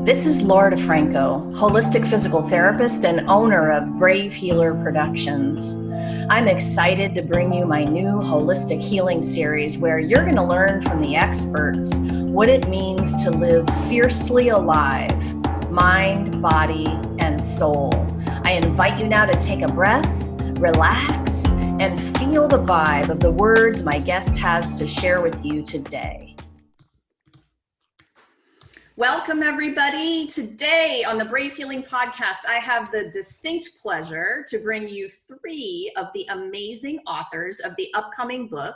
This is Laura DeFranco, holistic physical therapist and owner of Brave Healer Productions. I'm excited to bring you my new holistic healing series where you're going to learn from the experts what it means to live fiercely alive, mind, body, and soul. I invite you now to take a breath, relax, and feel the vibe of the words my guest has to share with you today. Welcome, everybody. Today on the Brave Healing Podcast, I have the distinct pleasure to bring you three of the amazing authors of the upcoming book,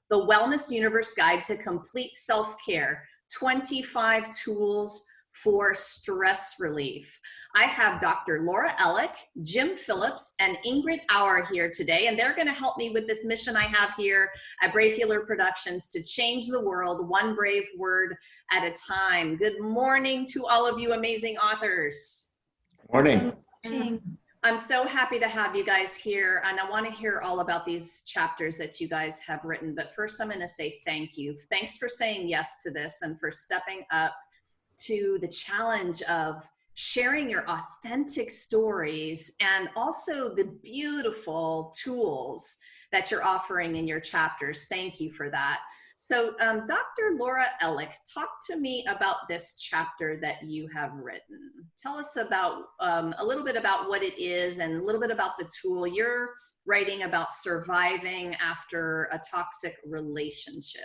The Wellness Universe Guide to Complete Self-Care, 25 Tools for Stress Relief. I have Dr. Laura Ellick, Jim Phillips, and Ingrid Auer here today, and they're going to help me with this mission I have here at Brave Healer Productions to change the world one brave word at a time. Good morning to all of you amazing authors. Morning. I'm so happy to have you guys here, and I want to hear all about these chapters that you guys have written. But first, I'm going to say thank you. Thanks for saying yes to this and for stepping up to the challenge of sharing your authentic stories and also the beautiful tools that you're offering in your chapters. Thank you for that. So Dr. Laura Ellick, talk to me about this chapter that you have written. Tell us about a little bit about what it is and a little bit about the tool. You're writing about surviving after a toxic relationship.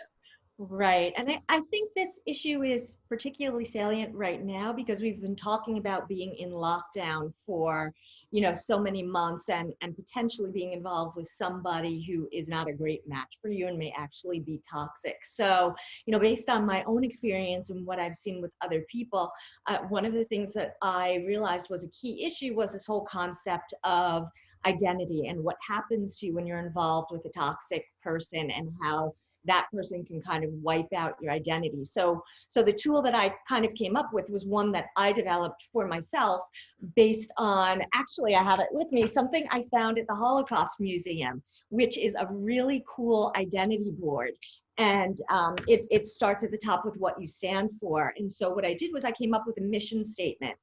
Right. And I think this issue is particularly salient right now because we've been talking about being in lockdown for, so many months and potentially being involved with somebody who is not a great match for you and may actually be toxic. So, based on my own experience and what I've seen with other people, one of the things that I realized was a key issue was this whole concept of identity and what happens to you when you're involved with a toxic person and how that person can kind of wipe out your identity. So the tool that I kind of came up with was one that I developed for myself based on, actually I have it with me, something I found at the Holocaust Museum, which is a really cool identity board. And it starts at the top with what you stand for. And so what I did was I came up with a mission statement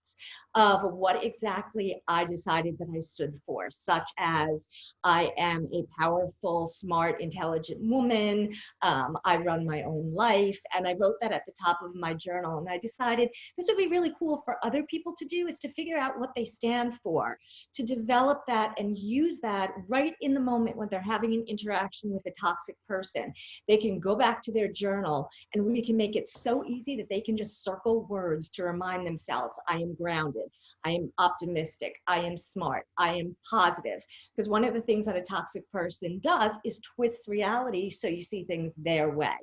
of what exactly I decided that I stood for, such as I am a powerful, smart, intelligent woman. I run my own life. And I wrote that at the top of my journal. And I decided this would be really cool for other people to do, is to figure out what they stand for, to develop that and use that right in the moment when they're having an interaction with a toxic person. They can go back to their journal and we can make it so easy that they can just circle words to remind themselves, I am grounded, I am optimistic, I am smart, I am positive. Because one of the things that a toxic person does is twists reality so you see things their way.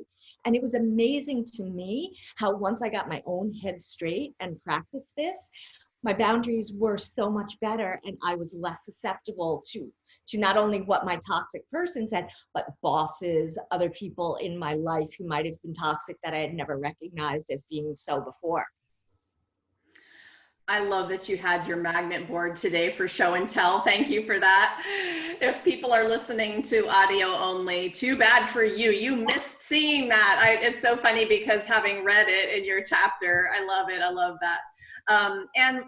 And it was amazing to me how once I got my own head straight and practiced this, my boundaries were so much better and I was less susceptible to not only what my toxic person said, but bosses, other people in my life who might have been toxic that I had never recognized as being so before. I love that you had your magnet board today for show and tell. Thank you for that. If people are listening to audio only, too bad for you. You missed seeing that. It's so funny because having read it in your chapter, I love it. I love that. And,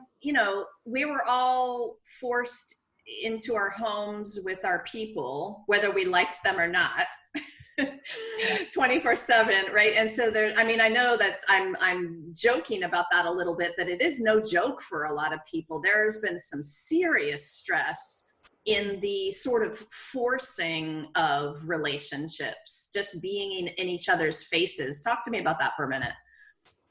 we were all forced into our homes with our people, whether we liked them or not, 24/7, right? And so I know I'm joking about that a little bit, but it is no joke for a lot of people. There's been some serious stress in the sort of forcing of relationships, just being in each other's faces. Talk to me about that for a minute.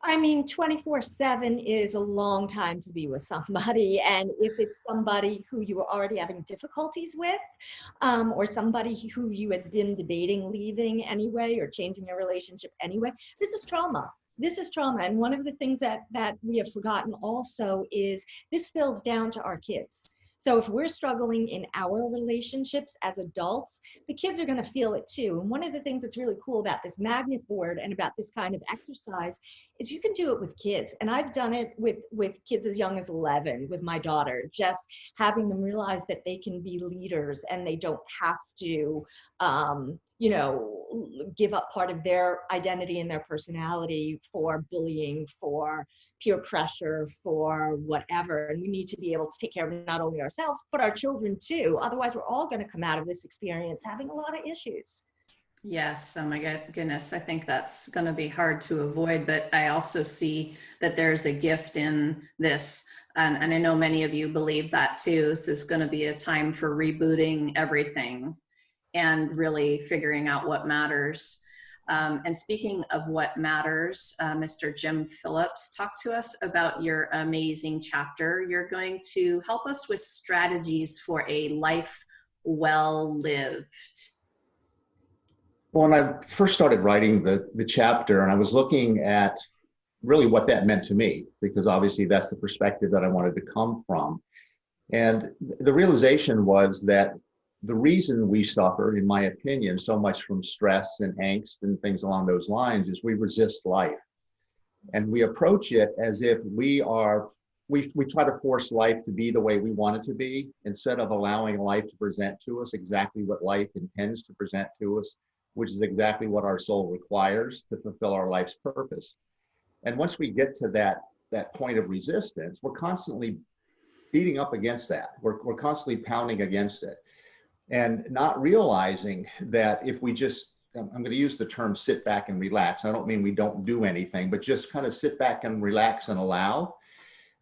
24/7 is a long time to be with somebody. And if it's somebody who you were already having difficulties with, or somebody who you had been debating leaving anyway, or changing your relationship anyway, this is trauma. This is trauma. And one of the things that we have forgotten also is this spills down to our kids. So if we're struggling in our relationships as adults, the kids are going to feel it too. And one of the things that's really cool about this magnet board and about this kind of exercise is you can do it with kids. And I've done it with kids as young as 11 with my daughter, just having them realize that they can be leaders and they don't have to, you know, give up part of their identity and their personality for bullying, for peer pressure, for whatever. And we need to be able to take care of not only ourselves, but our children too. Otherwise, we're all going to come out of this experience having a lot of issues. Yes, oh my goodness, I think that's going to be hard to avoid, but I also see that there's a gift in this. And I know many of you believe that too. This is going to be a time for rebooting everything and really figuring out what matters. And speaking of what matters, Mr. Jim Phillips, talk to us about your amazing chapter. You're going to help us with strategies for a life well lived. Well, when I first started writing the chapter, and I was looking at really what that meant to me, because obviously that's the perspective that I wanted to come from. And the realization was that the reason we suffer, in my opinion, so much from stress and angst and things along those lines is we resist life. And we approach it as if we try to force life to be the way we want it to be, instead of allowing life to present to us exactly what life intends to present to us, which is exactly what our soul requires to fulfill our life's purpose. And once we get to that point of resistance, we're constantly beating up against that. We're constantly pounding against it and not realizing that if we just, I'm going to use the term sit back and relax. I don't mean we don't do anything, but just kind of sit back and relax and allow,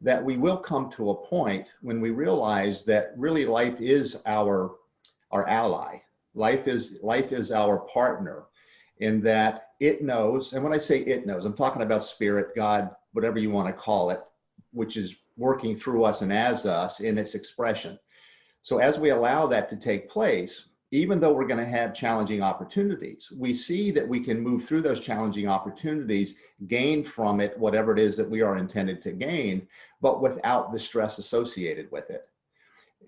that we will come to a point when we realize that really life is our ally. Life is our partner, in that it knows. And when I say it knows, I'm talking about spirit, God, whatever you want to call it, which is working through us and as us in its expression. So as we allow that to take place, even though we're going to have challenging opportunities, we see that we can move through those challenging opportunities, gain from it whatever it is that we are intended to gain, but without the stress associated with it.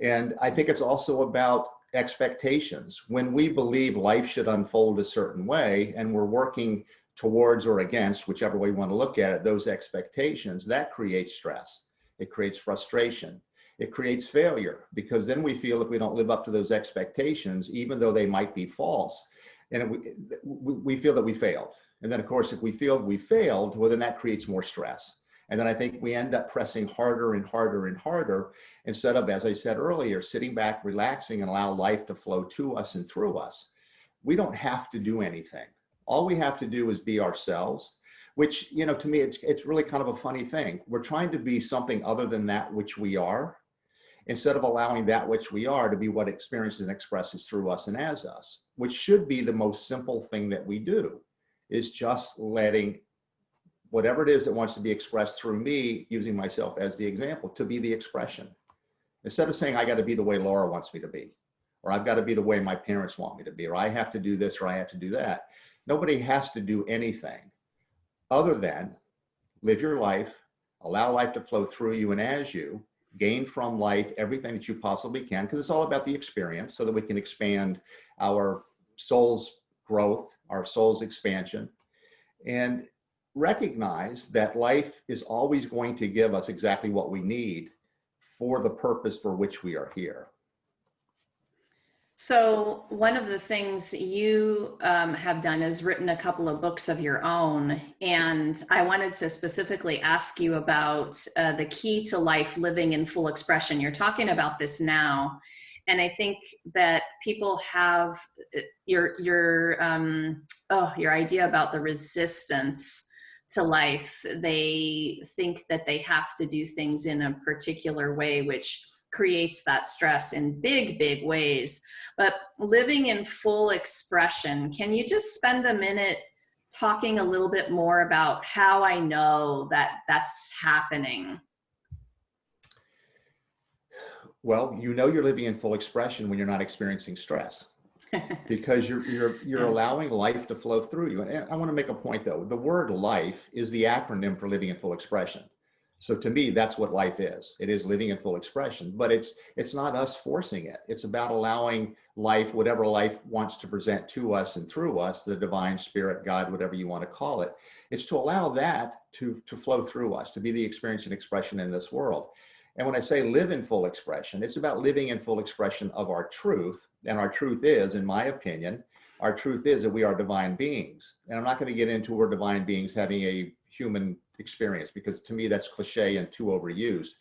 And I think it's also about expectations. When we believe life should unfold a certain way and we're working towards or against, whichever way you want to look at it, those expectations, that creates stress. It creates frustration. It creates failure, because then we feel if we don't live up to those expectations, even though they might be false, and we feel that we failed. And then of course, if we feel we failed, well, then that creates more stress. And then I think we end up pressing harder and harder and harder, instead of, as I said earlier, sitting back, relaxing, and allow life to flow to us and through us. We don't have to do anything. All we have to do is be ourselves, which, you know, to me, it's really kind of a funny thing. We're trying to be something other than that which we are, instead of allowing that which we are to be what experiences and expresses through us and as us, which should be the most simple thing that we do, is just letting whatever it is that wants to be expressed through me, using myself as the example, to be the expression. Instead of saying, I got to be the way Laura wants me to be, or I've got to be the way my parents want me to be, or I have to do this, or I have to do that. Nobody has to do anything other than live your life, allow life to flow through you and as you, gain from life everything that you possibly can, because it's all about the experience, so that we can expand our soul's growth, our soul's expansion, and recognize that life is always going to give us exactly what we need for the purpose for which we are here. So one of the things you have done is written a couple of books of your own. And I wanted to specifically ask you about the key to life, living in full expression. You're talking about this now. And I think that people have your idea about the resistance to life. They think that they have to do things in a particular way, which creates that stress in big, big ways. But living in full expression, can you just spend a minute talking a little bit more about how I know that that's happening? Well, you know you're living in full expression when you're not experiencing stress, because you're allowing life to flow through you. And I want to make a point though. The word life is the acronym for living in full expression. So to me, that's what life is. It is living in full expression, but it's not us forcing it. It's about allowing life, whatever life wants to present to us and through us, the divine spirit, God, whatever you want to call it. It's to allow that to flow through us, to be the experience and expression in this world. And when I say live in full expression, it's about living in full expression of our truth. And our truth is, in my opinion, our truth is that we are divine beings. And I'm not going to get into we're divine beings having a human experience, because to me that's cliche and too overused.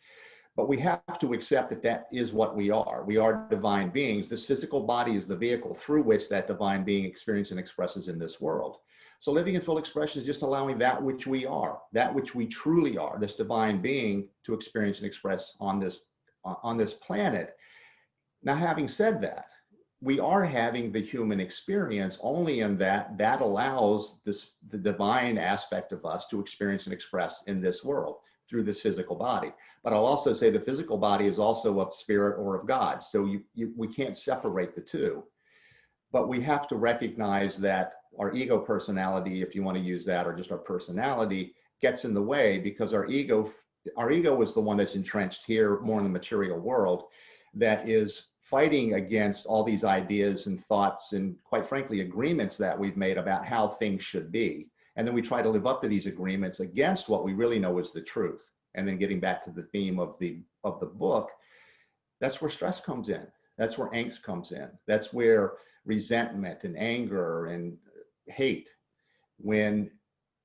But we have to accept that that is what we are. We are divine beings. This physical body is the vehicle through which that divine being experiences and expresses in this world. So living in full expression is just allowing that which we are, that which we truly are, this divine being, to experience and express on this planet. Now, having said that, we are having the human experience only in that allows the divine aspect of us to experience and express in this world through this physical body. But I'll also say the physical body is also of spirit or of God. So we can't separate the two. But we have to recognize that our ego personality, if you want to use that, or just our personality, gets in the way, because our ego is the one that's entrenched here more in the material world, that is fighting against all these ideas and thoughts and, quite frankly, agreements that we've made about how things should be. And then we try to live up to these agreements against what we really know is the truth. And then getting back to the theme of the book, that's where stress comes in. That's where angst comes in. That's where resentment and anger and hate, when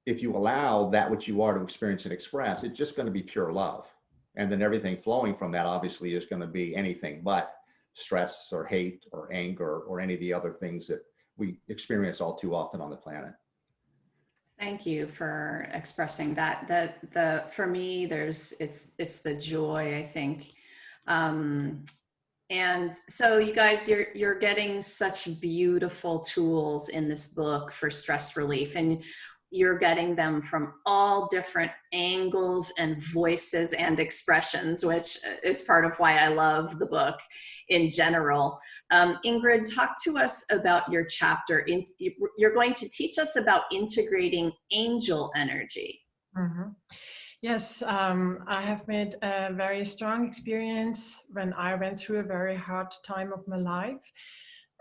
if you allow that which you are to experience and express, it's just going to be pure love. And then everything flowing from that obviously is going to be anything but stress or hate or anger or any of the other things that we experience all too often on the planet. Thank you for expressing that. For me, it's the joy, I think. And so you guys, you're getting such beautiful tools in this book for stress relief, and you're getting them from all different angles and voices and expressions, which is part of why I love the book in general. Ingrid, talk to us about your chapter. You're going to teach us about integrating angel energy. Mm-hmm. Yes, I have made a very strong experience when I went through a very hard time of my life.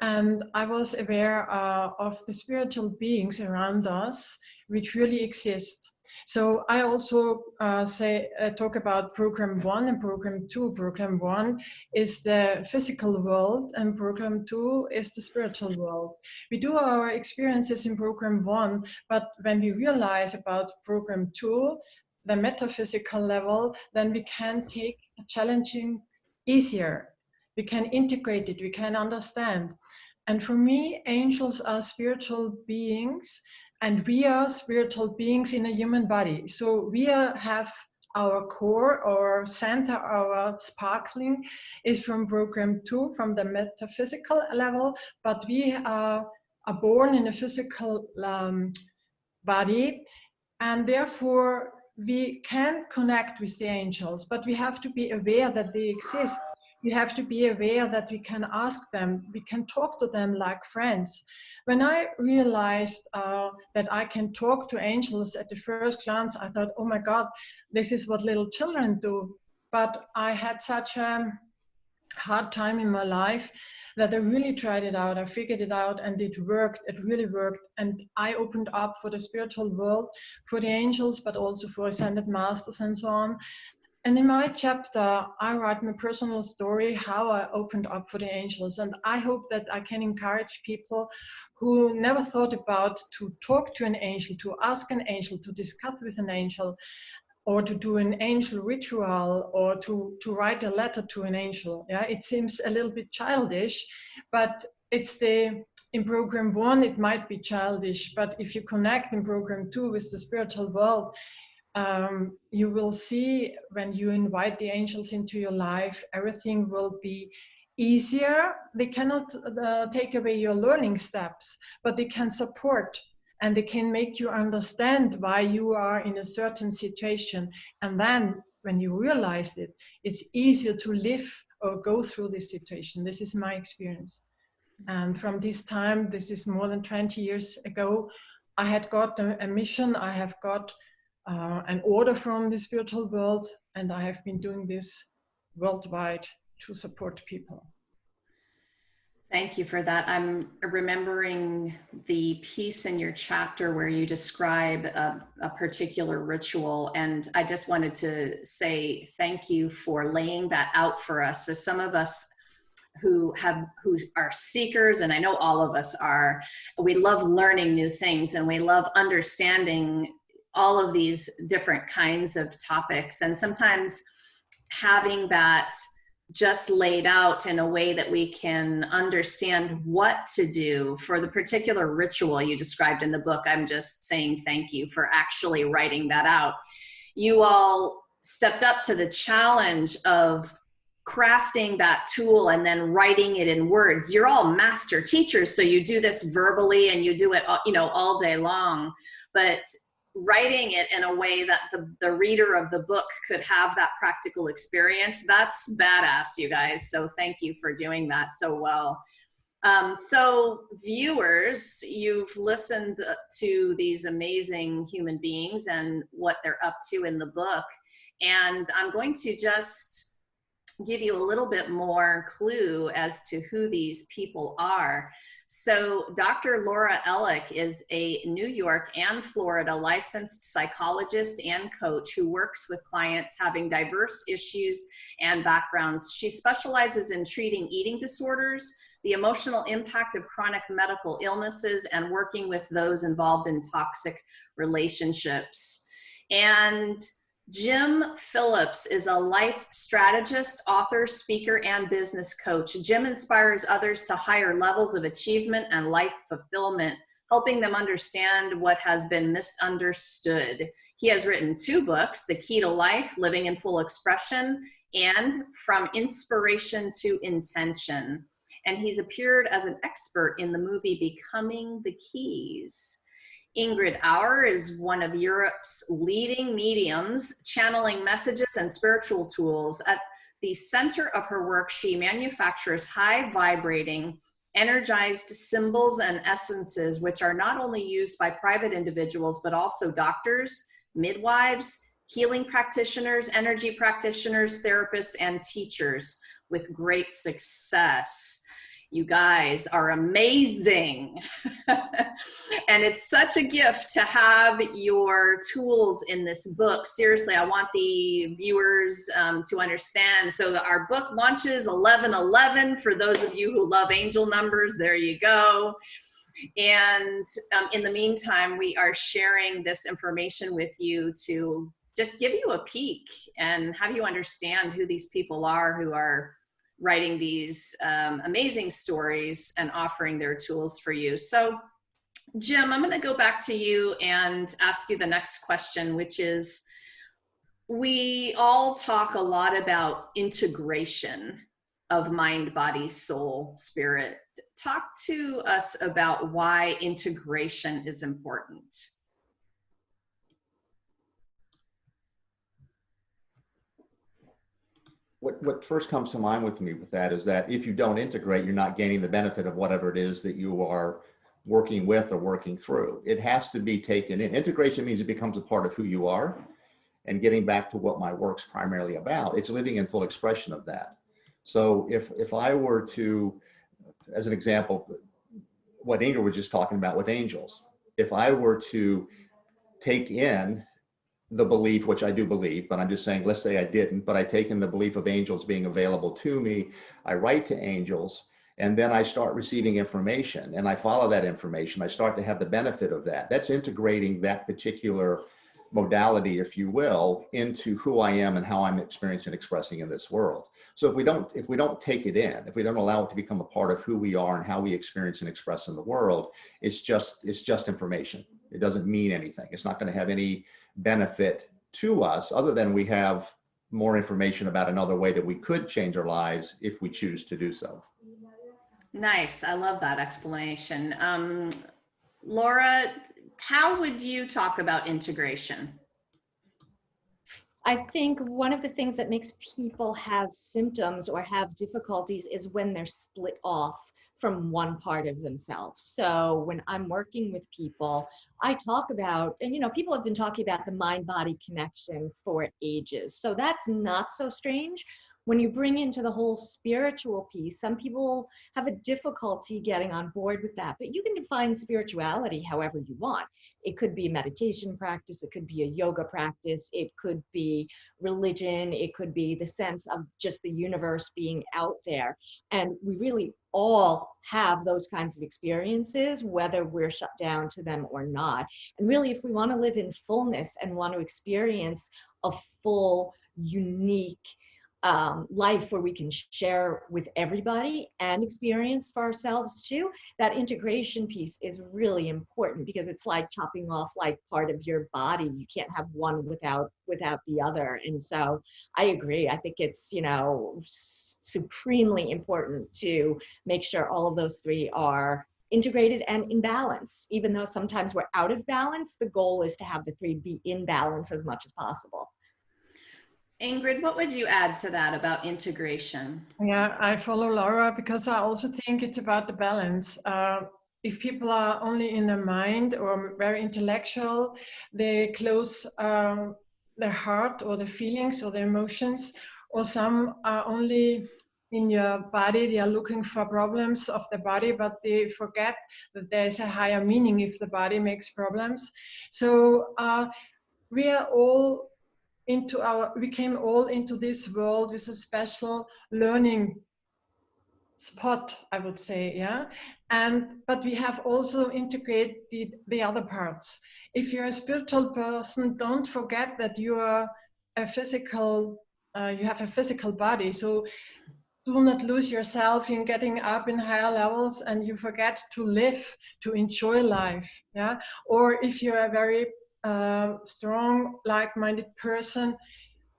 And I was aware of the spiritual beings around us, which really exist. So I also talk about program 1 and program 2. Program 1 is the physical world, and program 2 is the spiritual world. We do our experiences in program 1, but when we realize about program 2, the metaphysical level, then we can take a challenging easier. We can integrate it, we can understand. And for me, angels are spiritual beings, and we are spiritual beings in a human body. So we have our core, our center, our sparkling is from program 2, from the metaphysical level, but we are born in a physical body, and therefore we can connect with the angels, but we have to be aware that they exist. We have to be aware that we can ask them, we can talk to them like friends. When I realized that I can talk to angels at the first glance, I thought, oh my God, this is what little children do. But I had such a hard time in my life that I really tried it out. I figured it out, and it worked. It really worked. And I opened up for the spiritual world, for the angels, but also for ascended masters and so on. And in my chapter, I write my personal story, how I opened up for the angels. And I hope that I can encourage people who never thought about to talk to an angel, to ask an angel, to discuss with an angel, or to do an angel ritual, or to write a letter to an angel. Yeah, it seems a little bit childish, but in program 1, it might be childish, but if you connect in program 2 with the spiritual world, you will see when you invite the angels into your life, everything will be easier. They cannot take away your learning steps, but they can support, and they can make you understand why you are in a certain situation. And then when you realize it, it's easier to live or go through this situation. This is my experience. And from this time, this is more than 20 years ago, I had got a mission. I have got an order from the spiritual world, and I have been doing this worldwide to support people. Thank you for that. I'm remembering the piece in your chapter where you describe a particular ritual, and I just wanted to say thank you for laying that out for us. As some of us who are seekers, and I know all of us are, we love learning new things and we love understanding all of these different kinds of topics, and sometimes having that just laid out in a way that we can understand what to do for the particular ritual you described in the book. I'm just saying thank you for actually writing that out. You all stepped up to the challenge of crafting that tool and then writing it in words. You're all master teachers, so you do this verbally and you do it, you know, all day long, but writing it in a way that the reader of the book could have that practical experience, that's badass, you guys. So thank you for doing that so well. So viewers, you've listened to these amazing human beings and what they're up to in the book. And I'm going to just give you a little bit more clue as to who these people are. So Dr. Laura Ellick is a New York and Florida licensed psychologist and coach who works with clients having diverse issues and backgrounds. She specializes in treating eating disorders, the emotional impact of chronic medical illnesses, and working with those involved in toxic relationships. And Jim Phillips is a life strategist, author, speaker, and business coach. Jim inspires others to higher levels of achievement and life fulfillment, helping them understand what has been misunderstood. He has written 2 books, The Key to Life, Living in Full Expression, and From Inspiration to Intention. And he's appeared as an expert in the movie Becoming the Keys. Ingrid Auer is one of Europe's leading mediums, channeling messages and spiritual tools. At the center of her work, she manufactures high vibrating, energized symbols and essences, which are not only used by private individuals, but also doctors, midwives, healing practitioners, energy practitioners, therapists, and teachers with great success. You guys are amazing. And it's such a gift to have your tools in this book. Seriously, I want the viewers to understand. So our book launches 11/11 for those of you who love angel numbers. There you go. And in the meantime, we are sharing this information with you to just give you a peek and have you understand who these people are who are writing these amazing stories and offering their tools for you. So Jim, I'm going to go back to you and ask you the next question, which is, we all talk a lot about integration of mind, body, soul, spirit. Talk to us about why integration is important. What first comes to mind with me with that is that if you don't integrate, you're not gaining the benefit of whatever it is that you are working with or working through. It has to be taken in. Integration means it becomes a part of who you are. And getting back to what my work's primarily about, it's living in full expression of that. So if I were to, as an example, what Ingrid was just talking about with angels, if I were to take in the belief, which I do believe, but I'm just saying, let's say I didn't, but I take in the belief of angels being available to me, I write to angels, and then I start receiving information and I follow that information, I start to have the benefit of that. That's integrating that particular modality, if you will, into who I am and how I'm experiencing and expressing in this world. So if we don't take it in, if we don't allow it to become a part of who we are and how we experience and express in the world, it's just information. It doesn't mean anything. It's not going to have any benefit to us other than we have more information about another way that we could change our lives if we choose to do so. Nice. I love that explanation. Laura, how would you talk about integration? I think one of the things that makes people have symptoms or have difficulties is when they're split off from one part of themselves. So when I'm working with people, I talk about, and people have been talking about the mind-body connection for ages. So that's not so strange. When you bring into the whole spiritual piece, some people have a difficulty getting on board with that, but you can define spirituality however you want. It could be a meditation practice, it could be a yoga practice, it could be religion, it could be the sense of just the universe being out there. And we really all have those kinds of experiences, whether we're shut down to them or not. And really, if we want to live in fullness and want to experience a full, unique life where we can share with everybody and experience for ourselves too, that integration piece is really important, because it's like chopping off like part of your body. You can't have one without the other. And so I agree. I think it's, supremely important to make sure all of those three are integrated and in balance. Even though sometimes we're out of balance, the goal is to have the three be in balance as much as possible. Ingrid, what would you add to that about integration? Yeah, I follow Laura, because I also think it's about the balance. If people are only in their mind or very intellectual, they close their heart or their feelings or their emotions, or some are only in your body, they are looking for problems of the body, but they forget that there is a higher meaning if the body makes problems. So we are all we came all into this world with a special learning spot, I would say, yeah. But we have also integrated the other parts. If you're a spiritual person, don't forget that you are a physical, you have a physical body. So do not lose yourself in getting up in higher levels and you forget to live, to enjoy life, yeah. Or if you're a very strong, like-minded person,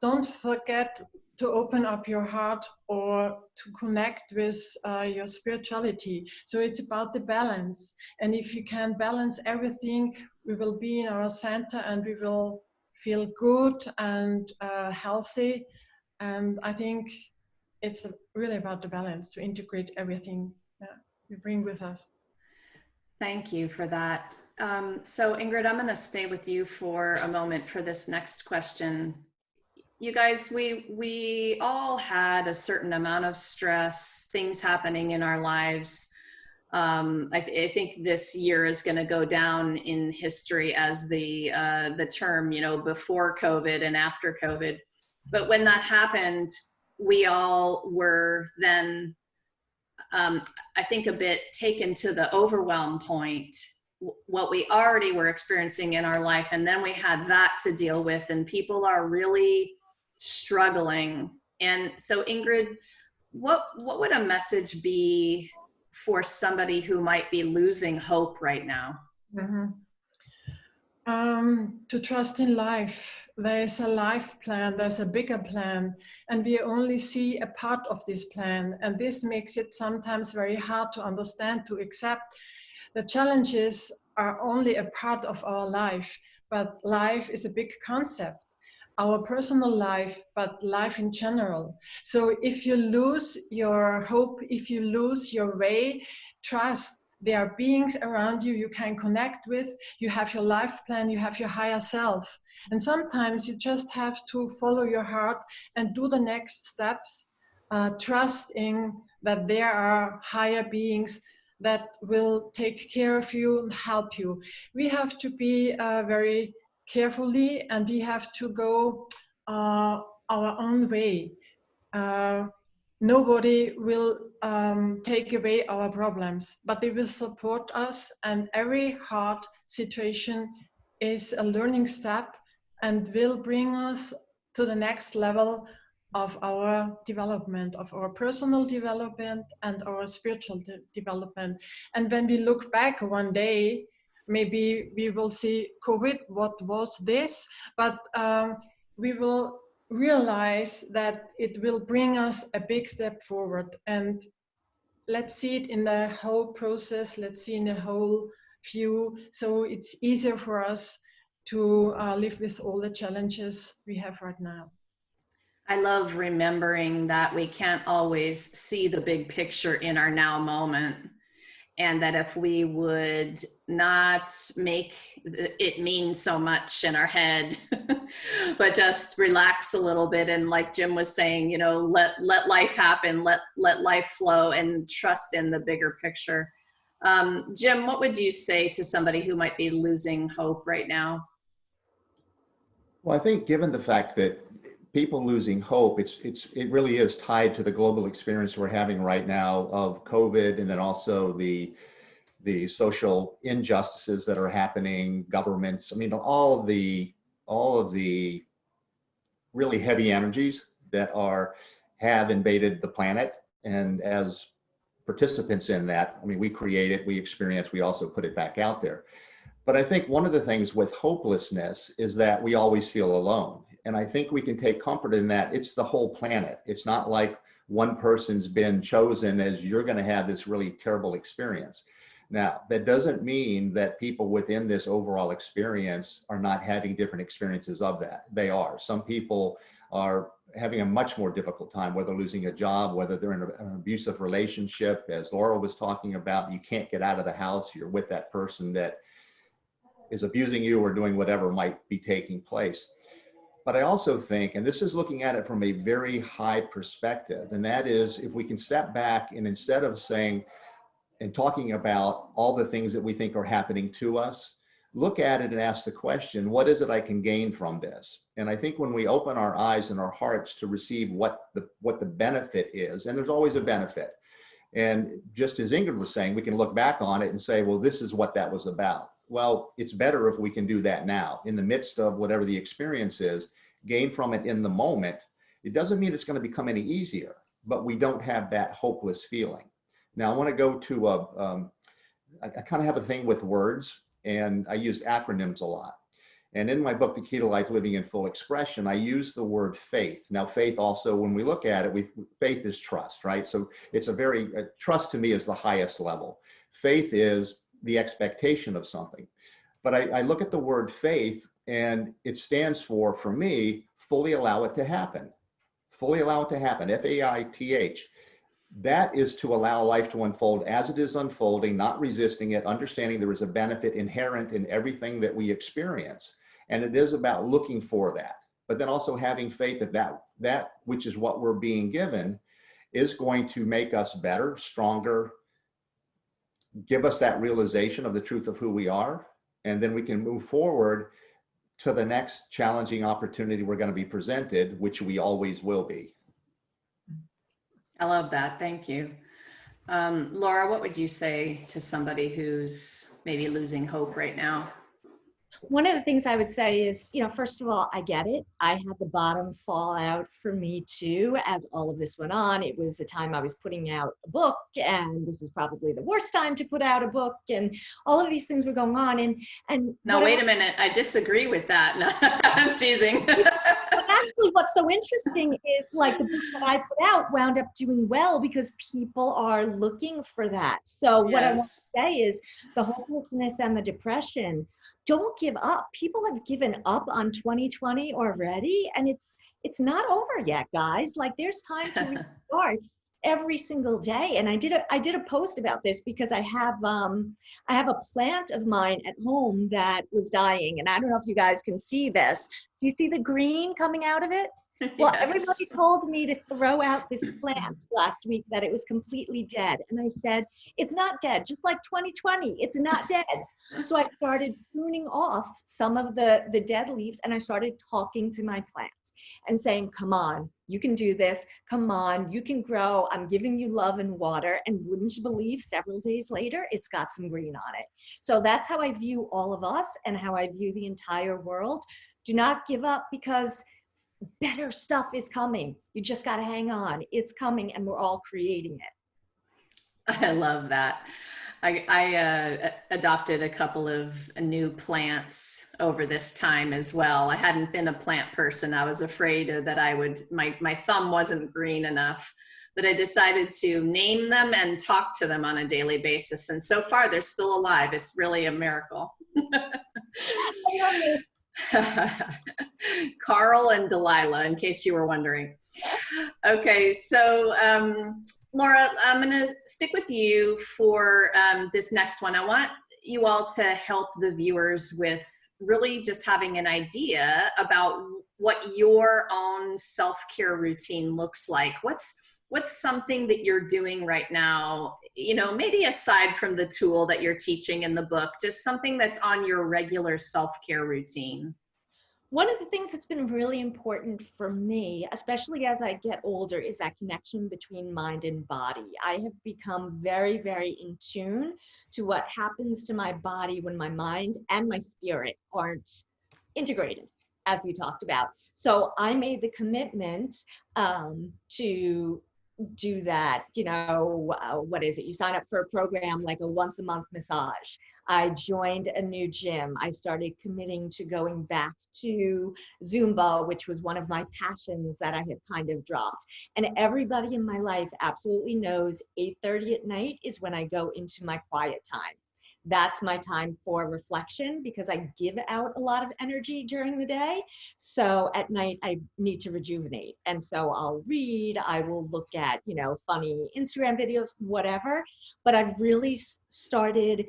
don't forget to open up your heart or to connect with your spirituality. So it's about the balance. And if you can balance everything, we will be in our center and we will feel good and healthy. And I think it's really about the balance, to integrate everything we bring with us. Thank you for that. So Ingrid, I'm going to stay with you for a moment for this next question. You guys, we all had a certain amount of stress, things happening in our lives. I think this year is going to go down in history as the term, before COVID and after COVID. But when that happened, we all were then, I think, a bit taken to the overwhelm point, what we already were experiencing in our life. And then we had that to deal with, and people are really struggling. And so Ingrid, what would a message be for somebody who might be losing hope right now? Mm-hmm. To trust in life. There's a life plan, there's a bigger plan, and we only see a part of this plan. And this makes it sometimes very hard to understand, to accept. The challenges are only a part of our life, but life is a big concept. Our personal life, but life in general. So if you lose your hope, if you lose your way, trust. There are beings around you you can connect with. You have your life plan, you have your higher self. And sometimes you just have to follow your heart and do the next steps, trusting that there are higher beings that will take care of you and help you. We have to be very carefully, and we have to go our own way. Nobody will take away our problems, but they will support us, and every hard situation is a learning step and will bring us to the next level of our development, of our personal development and our spiritual development. And when we look back one day, maybe we will see COVID, what was this? But we will realize that it will bring us a big step forward. And let's see it in the whole process, let's see in the whole view, so it's easier for us to live with all the challenges we have right now. I love remembering that we can't always see the big picture in our now moment, and that if we would not make it mean so much in our head, but just relax a little bit, and like Jim was saying, you know, let life happen, let life flow, and trust in the bigger picture. Jim, what would you say to somebody who might be losing hope right now? Well, I think given the fact that people losing hope, it really is tied to the global experience we're having right now of COVID, and then also the social injustices that are happening, governments. I mean, all of the really heavy energies that have invaded the planet, and as participants in that, I mean, we create it, we experience, we also put it back out there. But I think one of the things with hopelessness is that we always feel alone. And I think we can take comfort in that it's the whole planet. It's not like one person's been chosen as you're going to have this really terrible experience. Now, that doesn't mean that people within this overall experience are not having different experiences of that. They are. Some people are having a much more difficult time, whether losing a job, whether they're in an abusive relationship, as Laura was talking about. You can't get out of the house. You're with that person that is abusing you or doing whatever might be taking place. But I also think, and this is looking at it from a very high perspective, and that is if we can step back and instead of saying and talking about all the things that we think are happening to us, look at it and ask the question, what is it I can gain from this? And I think when we open our eyes and our hearts to receive what the benefit is, and there's always a benefit. And just as Ingrid was saying, we can look back on it and say, well, this is what that was about. Well, it's better if we can do that now in the midst of whatever the experience is, gain from it in the moment. It doesn't mean it's going to become any easier, but we don't have that hopeless feeling. Now I want to go to I kind of have a thing with words, and I use acronyms a lot. And in my book, The Key to Life Living in Full Expression, I use the word faith. Now, faith also, when we look at it, faith is trust, right? So it's trust to me is the highest level. Faith is the expectation of something. But I look at the word faith, and it stands for me, fully allow it to happen. Fully allow it to happen, F-A-I-T-H. That is to allow life to unfold as it is unfolding, not resisting it, understanding there is a benefit inherent in everything that we experience. And it is about looking for that, but then also having faith that which is what we're being given is going to make us better, stronger, give us that realization of the truth of who we are. And then we can move forward to the next challenging opportunity we're going to be presented, which we always will be. I love that. Thank you. Laura, what would you say to somebody who's maybe losing hope right now? One of the things I would say is, first of all, I get it. I had the bottom fall out for me too, as all of this went on. It was a time I was putting out a book, and this is probably the worst time to put out a book, and all of these things were going on. And now, wait a minute. I disagree with that. No, I'm teasing. But actually, what's so interesting is like the book that I put out wound up doing well because people are looking for that. So what I want to say is the hopelessness and the depression, don't give up. People have given up on 2020 already, and it's not over yet, guys. Like there's time to restart every single day. And I did a post about this because I have a plant of mine at home that was dying, and I don't know if you guys can see this. Do you see the green coming out of it? Well, yes. Everybody told me to throw out this plant last week, that it was completely dead. And I said, it's not dead, just like 2020, it's not dead. So I started pruning off some of the dead leaves, and I started talking to my plant and saying, come on, you can do this. Come on, you can grow. I'm giving you love and water. And wouldn't you believe, several days later, it's got some green on it. So that's how I view all of us and how I view the entire world. Do not give up, because better stuff is coming. You just got to hang on. It's coming, and we're all creating it. I love that. I adopted a couple of new plants over this time as well. I hadn't been a plant person. I was afraid that my thumb wasn't green enough, but I decided to name them and talk to them on a daily basis. And so far they're still alive. It's really a miracle. Carl and Delilah, in case you were wondering. Okay, so Laura, I'm going to stick with you for this next one. I want you all to help the viewers with really just having an idea about what your own self-care routine looks like. What's something that you're doing right now, you know, maybe aside from the tool that you're teaching in the book, just something that's on your regular self-care routine? One of the things that's been really important for me, especially as I get older, is that connection between mind and body. I have become very, very in tune to what happens to my body when my mind and my spirit aren't integrated, as we talked about. So I made the commitment to do that. You know, what is it? You sign up for a program like a once a month massage. I joined a new gym. I started committing to going back to Zumba, which was one of my passions that I had kind of dropped. And everybody in my life absolutely knows 8:30 at night is when I go into my quiet time. That's my time for reflection because I give out a lot of energy during the day. So at night I need to rejuvenate. And so I'll read, I will look at, you know, funny Instagram videos, whatever. But I've really started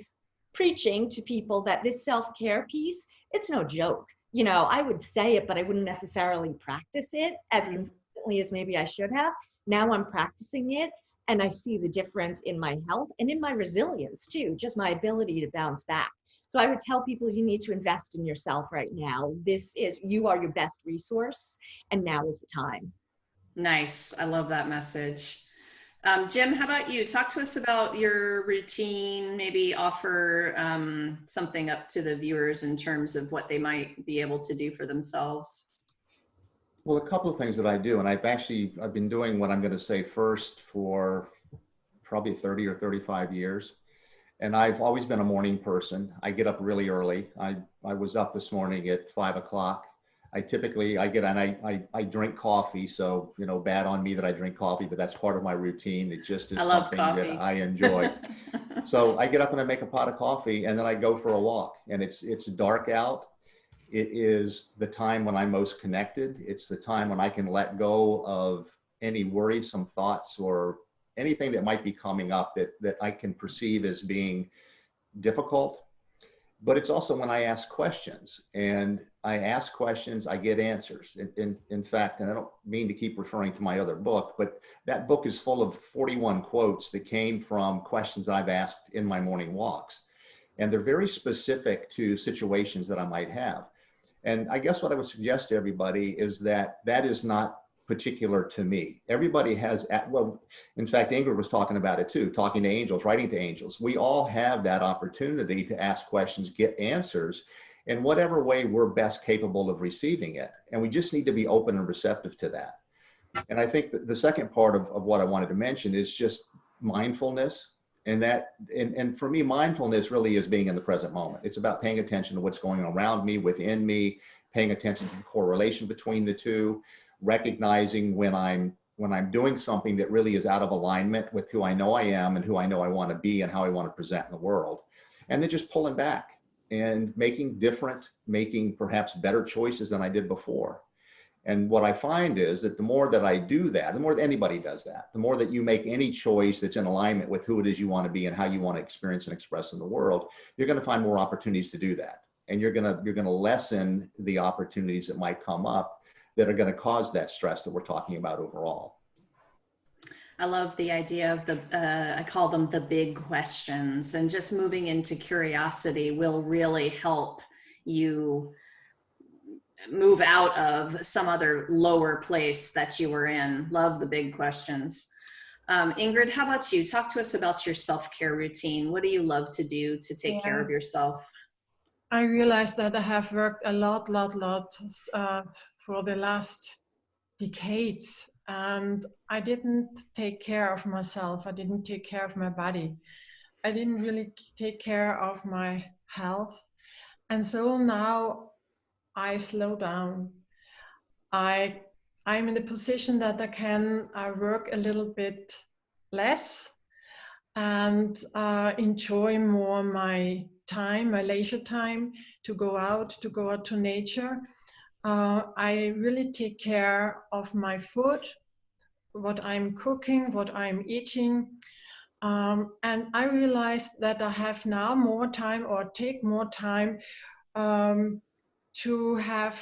preaching to people that this self-care piece, it's no joke. You know, I would say it, but I wouldn't necessarily practice it as consistently as maybe I should have. Now I'm practicing it and I see the difference in my health and in my resilience too, just my ability to bounce back. So I would tell people you need to invest in yourself right now. You are your best resource and now is the time. Nice. I love that message. Jim, how about you? Talk to us about your routine, maybe offer something up to the viewers in terms of what they might be able to do for themselves. Well, a couple of things that I do, and I've been doing what I'm going to say first for probably 30 or 35 years. And I've always been a morning person. I get up really early. I was up this morning at 5 o'clock. I drink coffee. So, you know, bad on me that I drink coffee, but that's part of my routine. It just is something that I enjoy. So I get up and I make a pot of coffee and then I go for a walk, and it's dark out. It is the time when I'm most connected. It's the time when I can let go of any worrisome thoughts or anything that might be coming up that I can perceive as being difficult. But it's also when I ask questions, and I ask questions, I get answers. In fact, and I don't mean to keep referring to my other book, but that book is full of 41 quotes that came from questions I've asked in my morning walks. And they're very specific to situations that I might have. And I guess what I would suggest to everybody is that is not particular to me. Everybody has, well, in fact, Ingrid was talking about it too, talking to angels, writing to angels. We all have that opportunity to ask questions, get answers in whatever way we're best capable of receiving it. And we just need to be open and receptive to that. And I think the second part of what I wanted to mention is just mindfulness. And for me, mindfulness really is being in the present moment. It's about paying attention to what's going on around me, within me, paying attention to the correlation between the two, recognizing when I'm doing something that really is out of alignment with who I know I am and who I know I want to be and how I want to present in the world. And then just pulling back and making perhaps better choices than I did before. And what I find is that the more that I do that, the more that anybody does that, the more that you make any choice that's in alignment with who it is you want to be and how you want to experience and express in the world, you're going to find more opportunities to do that. And you're going to lessen the opportunities that might come up that are going to cause that stress that we're talking about overall. I love the idea of I call them the big questions, and just moving into curiosity will really help you move out of some other lower place that you were in. Love the big questions. Ingrid, how about you? Talk to us about your self-care routine. What do you love to do to take care of yourself? I realized that I have worked a lot for the last decades, and I didn't take care of myself. I didn't take care of my body. I didn't really take care of my health. And so now I slow down. I'm in the position that I work a little bit less and enjoy more my time, my leisure time, to go out to nature. I really take care of my food, what I'm cooking, what I'm eating. And I realized that I have now more time, or take more time to have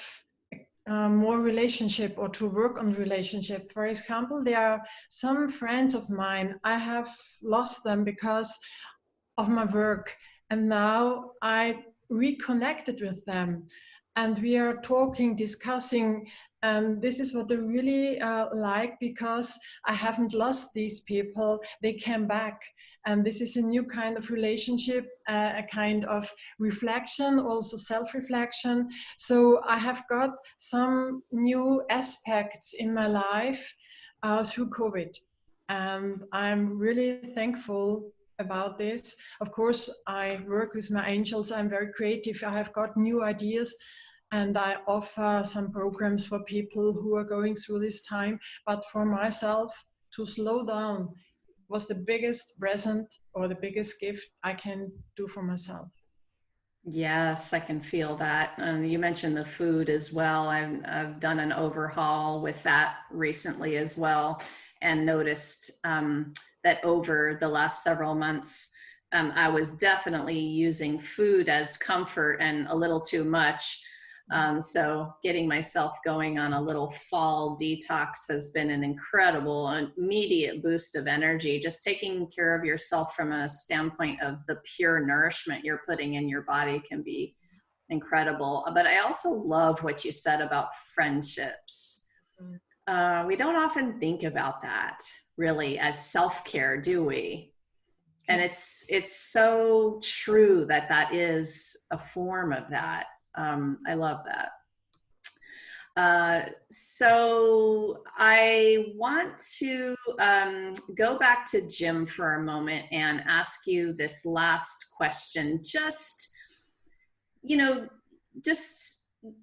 more relationship, or to work on relationship. For example, there are some friends of mine, I have lost them because of my work, and now I reconnected with them, and we are talking, discussing, and this is what I really like, because I haven't lost these people. They came back, and this is a new kind of relationship, a kind of reflection, also self-reflection. So I have got some new aspects in my life through COVID, and I'm really thankful about this. Of course, I work with my angels. I'm very creative. I have got new ideas, and I offer some programs for people who are going through this time. But for myself, to slow down was the biggest present, or the biggest gift I can do for myself. Yes, I can feel that. You mentioned the food as well. I've done an overhaul with that recently as well, and noticed that over the last several months, I was definitely using food as comfort, and a little too much. So getting myself going on a little fall detox has been an incredible, immediate boost of energy. Just taking care of yourself from a standpoint of the pure nourishment you're putting in your body can be incredible. But I also love what you said about friendships. We don't often think about that really as self-care, do we? And it's so true that that is a form of that. I love that. So I want to go back to Jim for a moment and ask you this last question. Just,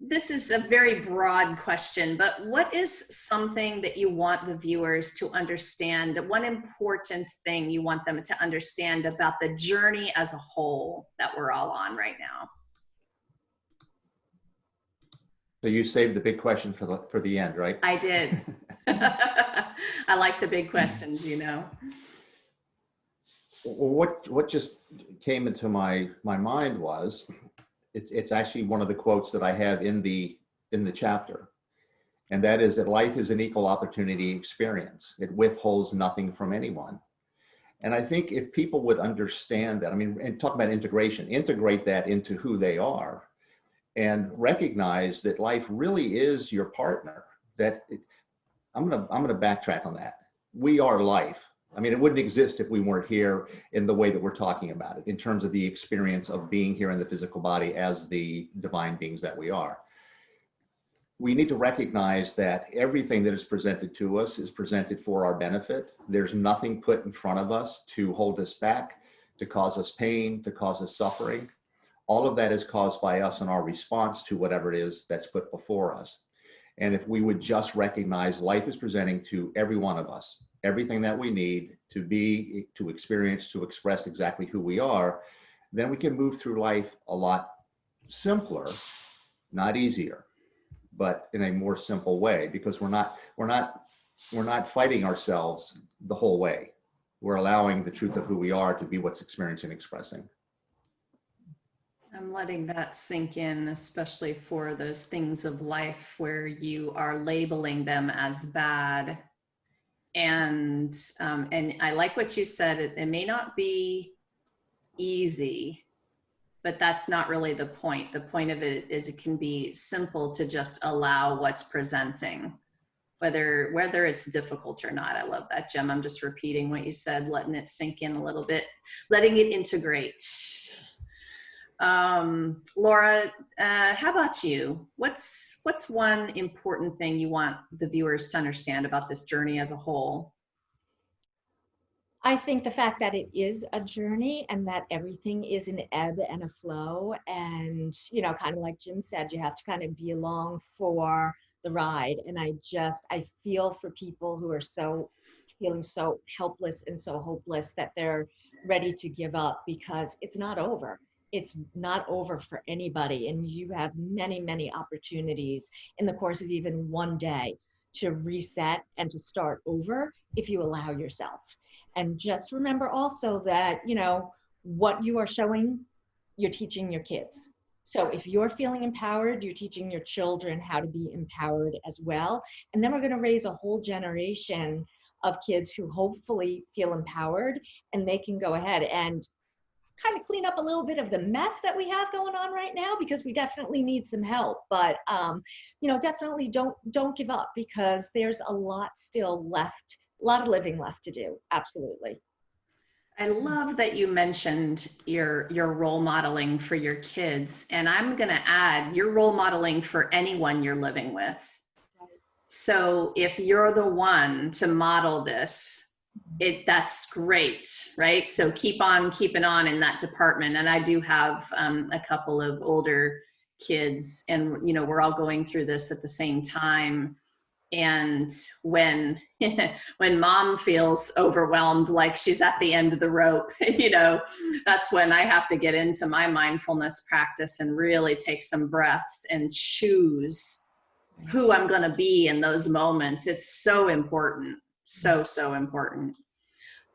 this is a very broad question, but what is something that you want the viewers to understand? One important thing you want them to understand about the journey as a whole that we're all on right now? So you saved the big question for the end, right? I did. I like the big questions, What just came into my mind was, it's actually one of the quotes that I have in the chapter, and that is that life is an equal opportunity experience. It withholds nothing from anyone. And I think if people would understand that, I mean, and talk about integration, integrate that into who they are, and recognize that life really is your partner. I'm gonna backtrack on that. We are life. I mean, it wouldn't exist if we weren't here in the way that we're talking about it, in terms of the experience of being here in the physical body as the divine beings that we are. We need to recognize that everything that is presented to us is presented for our benefit. There's nothing put in front of us to hold us back, to cause us pain, to cause us suffering. All of that is caused by us and our response to whatever it is that's put before us. And if we would just recognize life is presenting to every one of us everything that we need to be, to experience, to express exactly who we are, then we can move through life a lot simpler, not easier, but in a more simple way, because we're not fighting ourselves the whole way. We're allowing the truth of who we are to be what's experiencing and expressing. I'm letting that sink in, especially for those things of life where you are labeling them as bad. And I like what you said, it may not be easy, but that's not really the point. The point of it is it can be simple to just allow what's presenting, whether it's difficult or not. I love that, Jim. I'm just repeating what you said, letting it sink in a little bit, letting it integrate. Laura, how about you? What's one important thing you want the viewers to understand about this journey as a whole? I think the fact that it is a journey and that everything is an ebb and a flow, and kind of like Jim said, you have to kind of be along for the ride. And I feel for people who are feeling so helpless and so hopeless that they're ready to give up, because it's not over. it's not over for anybody. And you have many, many opportunities in the course of even one day to reset and to start over if you allow yourself. And just remember also that, you know, what you are showing, you're teaching your kids. So if you're feeling empowered, you're teaching your children how to be empowered as well. And then we're going to raise a whole generation of kids who hopefully feel empowered, and they can go ahead and kind of clean up a little bit of the mess that we have going on right now, because we definitely need some help. But you know, definitely don't give up, because there's a lot still left, a lot of living left to do. Absolutely. I love that you mentioned your role modeling for your kids, and I'm going to add, you're role modeling for anyone you're living with. So if you're the one to model this, that's great, right? So keep on keeping on in that department. And I do have a couple of older kids, and you know, we're all going through this at the same time. And when when mom feels overwhelmed, like she's at the end of the rope, you know, that's when I have to get into my mindfulness practice and really take some breaths and choose who I'm going to be in those moments. It's so important. So important.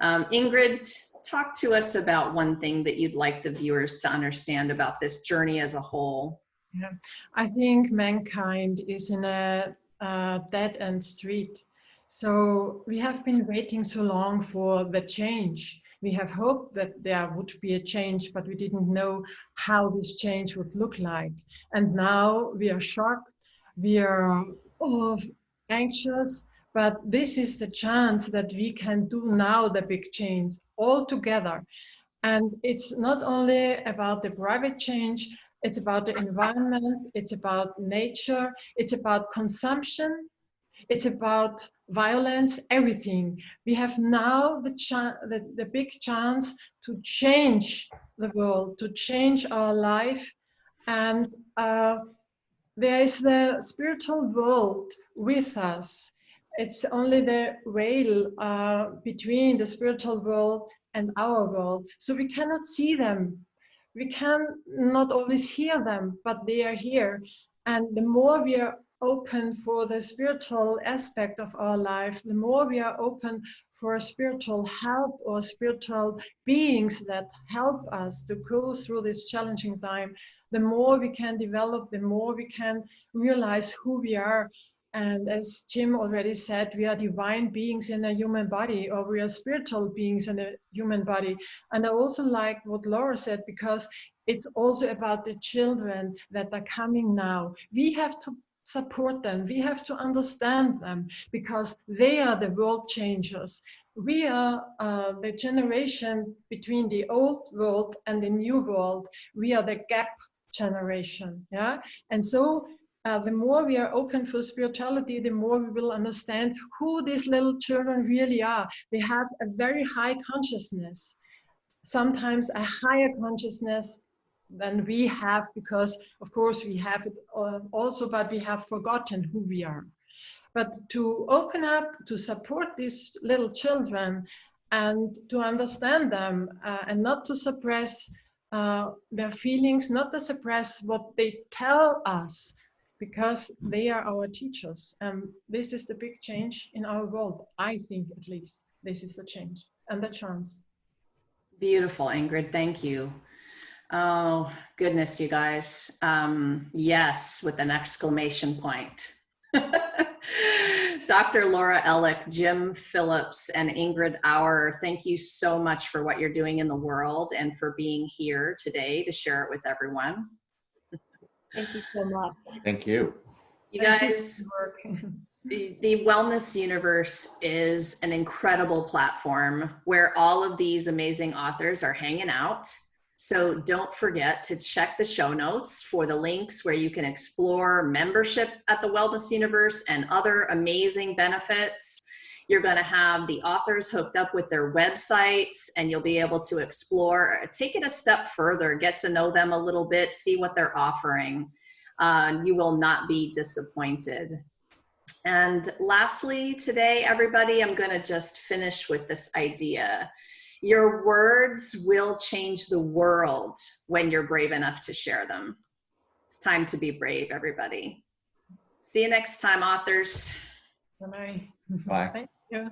Ingrid, talk to us about one thing that you'd like the viewers to understand about this journey as a whole. Yeah, I think mankind is in a dead-end street. So we have been waiting so long for the change. We have hoped that there would be a change, but we didn't know how this change would look like. And now we are shocked, we are anxious, but this is the chance that we can do now the big change all together. And it's not only about the private change, it's about the environment, it's about nature, it's about consumption, it's about violence, everything. We have now the big chance to change the world, to change our life. And there is the spiritual world with us. It's only the veil between the spiritual world and our world. So we cannot see them. We can not always hear them, but they are here. And the more we are open for the spiritual aspect of our life, the more we are open for spiritual help or spiritual beings that help us to go through this challenging time, the more we can develop, the more we can realize who we are. And as Jim already said, we are divine beings in a human body, or we are spiritual beings in a human body. And I also like what Laura said, because it's also about the children that are coming now. We have to support them. We have to understand them, because they are the world changers. We are the generation between the old world and the new world. We are the gap generation. Yeah. And so the more we are open for spirituality, the more we will understand who these little children really are. They have a very high consciousness, sometimes a higher consciousness than we have, because of course we have it also, but we have forgotten who we are. But to open up, to support these little children and to understand them, and not to suppress their feelings, not to suppress what they tell us, because they are our teachers. And this is the big change in our world. I think, at least, this is the change and the chance. Beautiful, Ingrid. Thank you. Oh, goodness, you guys. Yes, with an exclamation point. Dr. Laura Ellick, Jim Phillips, and Ingrid Auer, thank you so much for what you're doing in the world and for being here today to share it with everyone. Thank you so much. Thank you. You guys, the Wellness Universe is an incredible platform where all of these amazing authors are hanging out. So don't forget to check the show notes for the links where you can explore membership at the Wellness Universe and other amazing benefits. You're going to have the authors hooked up with their websites, and you'll be able to explore, take it a step further, get to know them a little bit, see what they're offering. You will not be disappointed. And lastly, today, everybody, I'm going to just finish with this idea. Your words will change the world when you're brave enough to share them. It's time to be brave, everybody. See you next time, authors. Bye. Bye. Thank you.